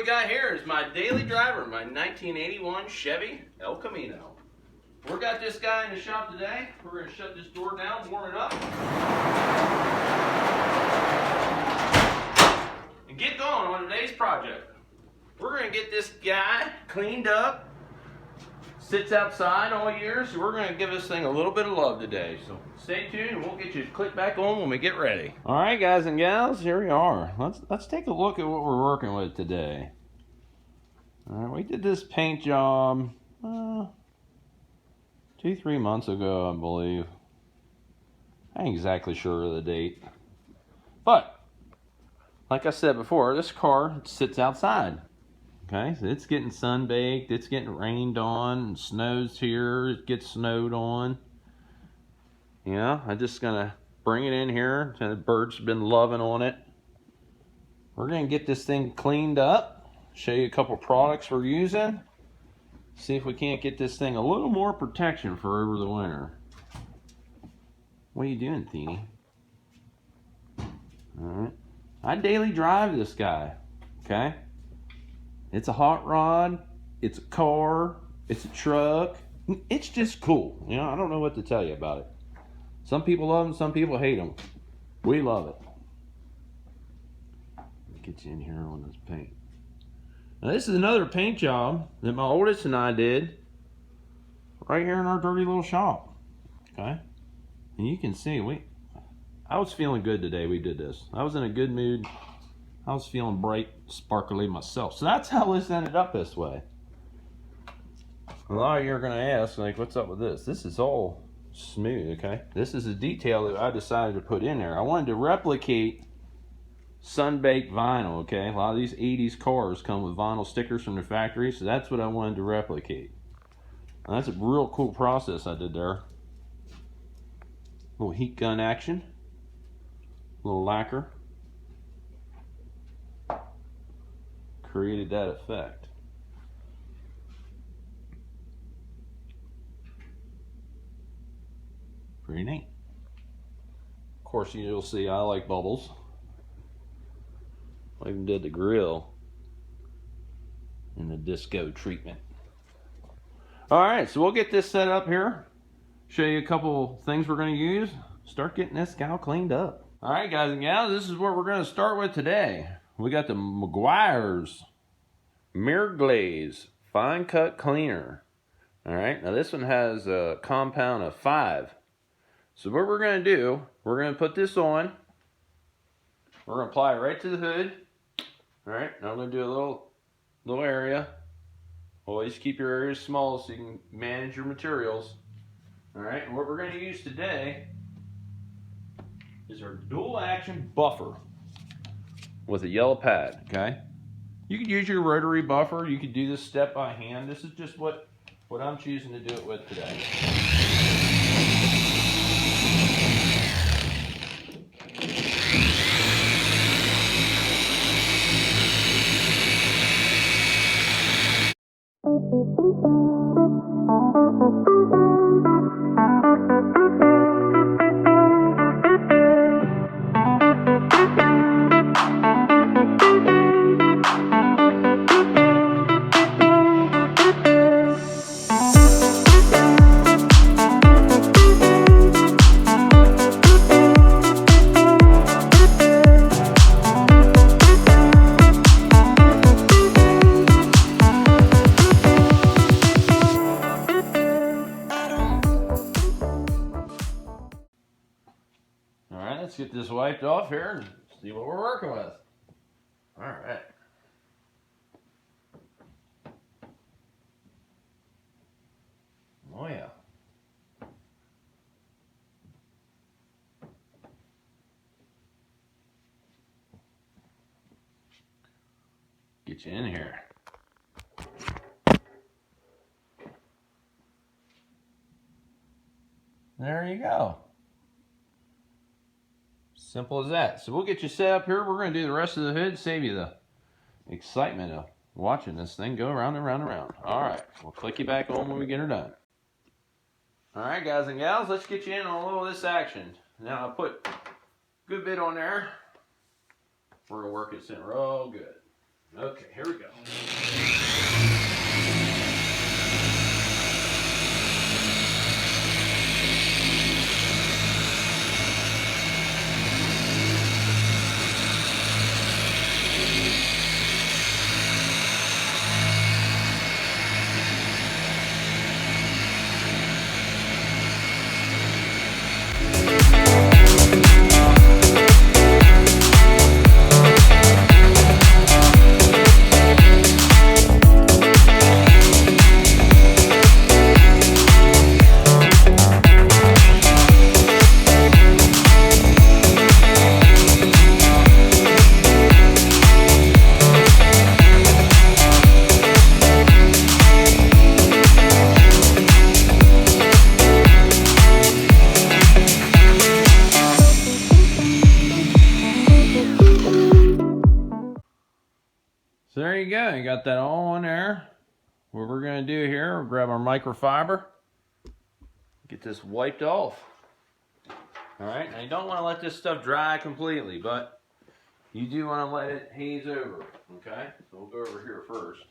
got here is my daily driver, my 1981 Chevy El Camino. We got this guy in the shop today. We're going to shut this door down, warm it up, and get going on today's project. We're going to get this guy cleaned up. Sits outside all year, so we're going to give this thing a little bit of love today. So stay tuned, and we'll get you clicked back on when we get ready. All right, guys and gals, here we are. Let's take a look at what we're working with today. All right, we did this paint job 2-3 months ago, I believe. I ain't exactly sure of the date, but like I said before, this car sits outside. Okay, so it's getting sun-baked, it's getting rained on, and snows here, it gets snowed on. You know, I'm just gonna bring it in here, and the birds have been loving on it. We're gonna get this thing cleaned up, show you a couple products we're using, see if we can't get this thing a little more protection for over the winter. What are you doing, Theeny? Alright, I daily drive this guy, okay? It's a hot rod, it's a car, it's a truck. It's just cool. You know, I don't know what to tell you about it. Some people love them, some people hate them. We love it. Let me get you in here on this paint. Now this is another paint job that my oldest and I did right here in our dirty little shop. Okay? And you can see I was feeling good today we did this. I was in a good mood. I was feeling bright, sparkly myself. So that's how this ended up this way. A lot of you are going to ask, like, what's up with this? This is all smooth, okay? This is a detail that I decided to put in there. I wanted to replicate sun-baked vinyl, okay? A lot of these 80s cars come with vinyl stickers from the factory, so that's what I wanted to replicate. And that's a real cool process I did there. Little heat gun action. Little lacquer. Created that effect. Pretty neat. Of course, you'll see I like bubbles. I even did the grill in the disco treatment. Alright, so we'll get this set up here. Show you a couple things we're going to use. Start getting this gal cleaned up. Alright, guys and gals, this is what we're going to start with today. We got the Meguiar's Mirror Glaze Fine Cut Cleaner. Alright, now this one has a compound of 5. So what we're going to do, we're going to put this on. We're going to apply it right to the hood. Alright, now I'm going to do a little area. Always keep your areas small so you can manage your materials. Alright, and what we're going to use today is our dual action buffer with a yellow pad, okay? You could use your rotary buffer. You could do this step by hand. This is just what I'm choosing to do it with today. Alright, let's get this wiped off here and see what we're working with. Alright. Oh yeah. Get you in here. There you go. Simple as that. So we'll get you set up here. We're going to do the rest of the hood, save you the excitement of watching this thing go around and around and around. All right, we'll click you back on when we get her done. All right, guys and gals, let's get you in on a little of this action. Now I put a good bit on there. We're going to work this in real good. Okay, here we go. So there you go. You got that all on there. What we're going to do here, we'll grab our microfiber, get this wiped off. All right, now you don't want to let this stuff dry completely, but you do want to let it haze over, okay? So we'll go over here first.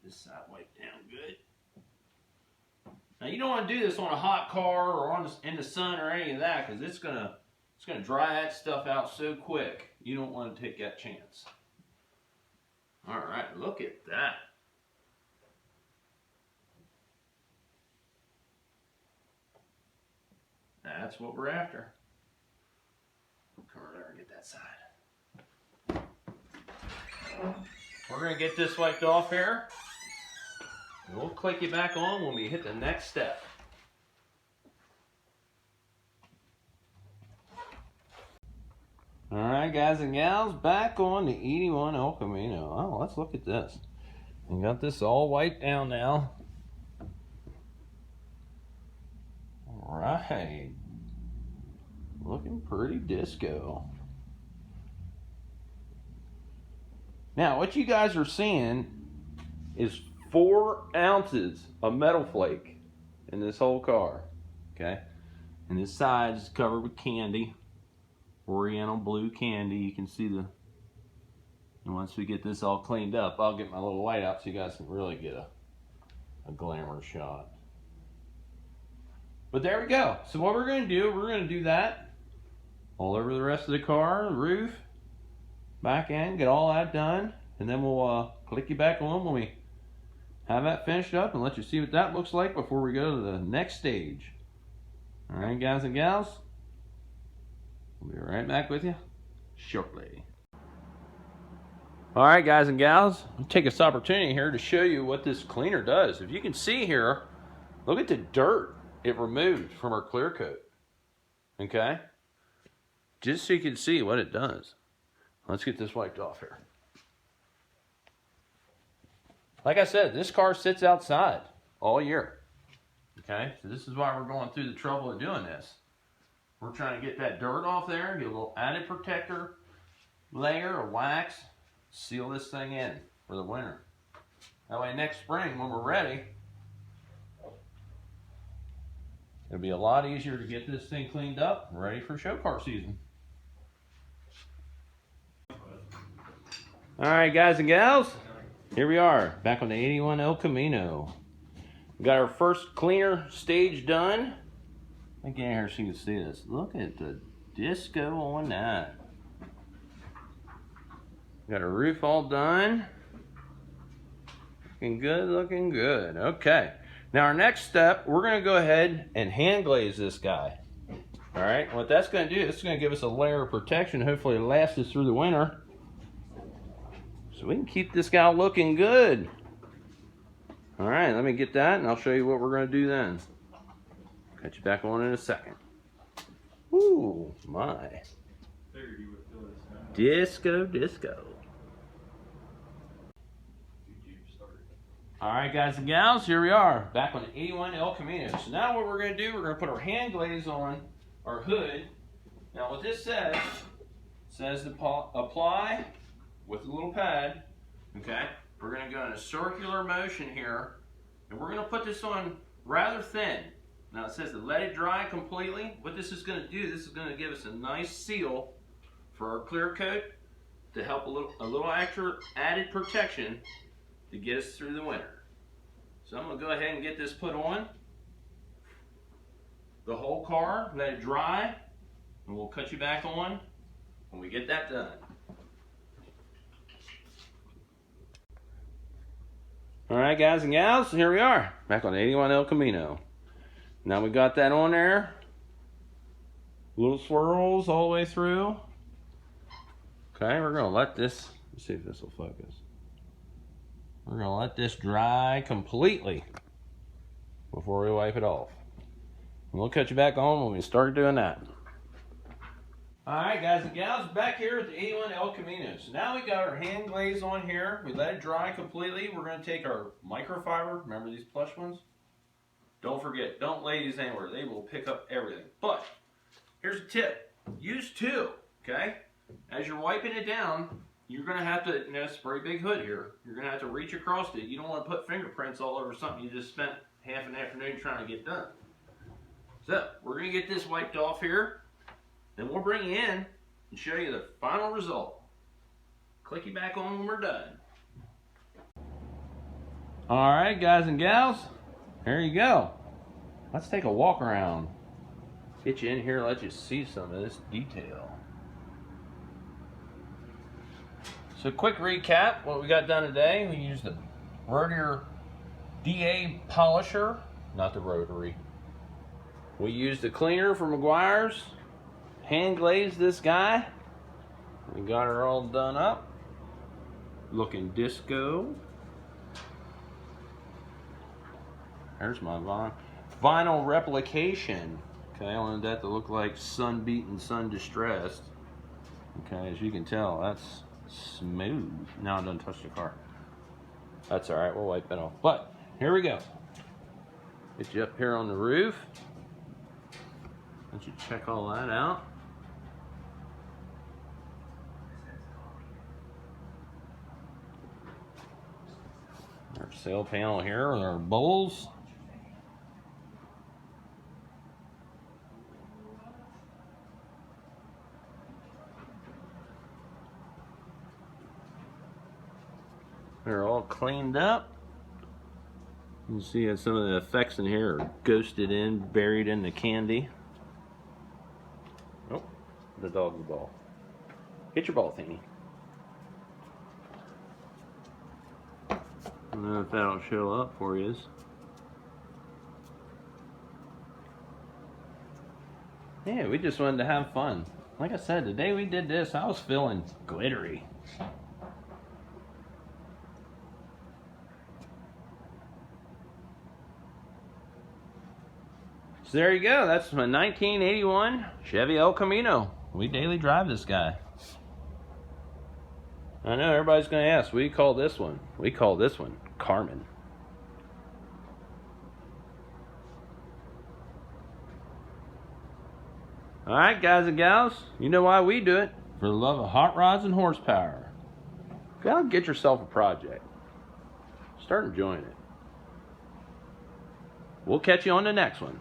This side wiped down good. Now you don't want to do this on a hot car or in the sun or any of that, because it's gonna dry that stuff out so quick. You don't want to take that chance. All right, look at that. That's what we're after. Come over there and get that side. We're going to get this wiped off here. And we'll click you back on when we hit the next step. Alright guys and gals, back on the 81 El Camino. Oh, let's look at this. We got this all wiped down now. Alright. Looking pretty disco. Now, what you guys are seeing is 4 ounces of metal flake in this whole car. Okay? And this side is covered with candy. Oriental blue candy. You can see the, and once we get this all cleaned up, I'll get my little light out so you guys can really get a glamour shot. But there we go. So what we're going to do, we're going to do that all over the rest of the car, the roof, back end, get all that done, and then we'll click you back on when we have that finished up and let you see what that looks like before we go to the next stage. All right, guys and gals. We'll be right back with you shortly. All right, guys and gals, I'll take this opportunity here to show you what this cleaner does. If you can see here, look at the dirt it removed from our clear coat. Okay? Just so you can see what it does. Let's get this wiped off here. Like I said, this car sits outside all year. Okay? So this is why we're going through the trouble of doing this. We're trying to get that dirt off there, get a little added protector layer of wax, seal this thing in for the winter. That way next spring when we're ready, it'll be a lot easier to get this thing cleaned up and ready for show car season. Alright guys and gals, here we are, back on the 81 El Camino. We got our first cleaner stage done. Let me get in here so you can see this. Look at the disco on that. Got our roof all done. Looking good, looking good. Okay. Now our next step, we're going to go ahead and hand glaze this guy. Alright, what that's going to do, it's going to give us a layer of protection. Hopefully it'll last us through the winter. So we can keep this guy looking good. Alright, let me get that and I'll show you what we're going to do then. Cut you back on in a second. Ooh, my. Disco, disco. Alright guys and gals, here we are, back on the 81 El Camino. So now what we're going to do, we're going to put our hand glaze on our hood. Now what this says to apply with a little pad, okay? We're going to go in a circular motion here, and we're going to put this on rather thin. Now it says to let it dry completely. What this is going to do, this is going to give us a nice seal for our clear coat to help a little extra added protection to get us through the winter. So I'm going to go ahead and get this put on the whole car, let it dry, and we'll cut you back on when we get that done. Alright guys and gals, here we are, back on the 81 El Camino. Now we got that on there. Little swirls all the way through. Okay, we're going to let this, let's see if this will focus. We're going to let this dry completely before we wipe it off. And we'll catch you back on when we start doing that. Alright guys and gals, back here at the 81 El Camino. So now we got our hand glaze on here. We let it dry completely. We're going to take our microfiber, remember these plush ones? Don't forget, don't lay these anywhere. They will pick up everything. But here's a tip. Use two, okay? As you're wiping it down, you're going to have to, you know, it's a very big hood here. You're going to have to reach across it. You don't want to put fingerprints all over something you just spent half an afternoon trying to get done. So, we're going to get this wiped off here. Then we'll bring you in and show you the final result. Click you back on when we're done. Alright guys and gals, there you go. Let's take a walk around. Get you in here and let you see some of this detail. So quick recap, what we got done today. We used the Rotary DA polisher, not the rotary. We used the cleaner from McGuire's. Hand glazed this guy. We got her all done up. Looking disco. There's my vinyl replication. Okay, I wanted that to look like sun beaten, sun distressed. Okay, as you can tell, that's smooth. Now it doesn't touch the car. That's alright, we'll wipe it off. But, here we go. Get you up here on the roof. Let you check all that out. Our sail panel here with our bowls. They're all cleaned up. You can see that some of the effects in here are ghosted in, buried in the candy. Oh, the dog's ball. Get your ball thingy. I don't know if that'll show up for you. Yeah, we just wanted to have fun. Like I said, the day we did this, I was feeling glittery. So there you go. That's my 1981 Chevy El Camino. We daily drive this guy. I know everybody's going to ask, what do you call this one? We call this one Karman. Alright guys and gals, you know why we do it. For the love of hot rods and horsepower. Go and get yourself a project. Start enjoying it. We'll catch you on the next one.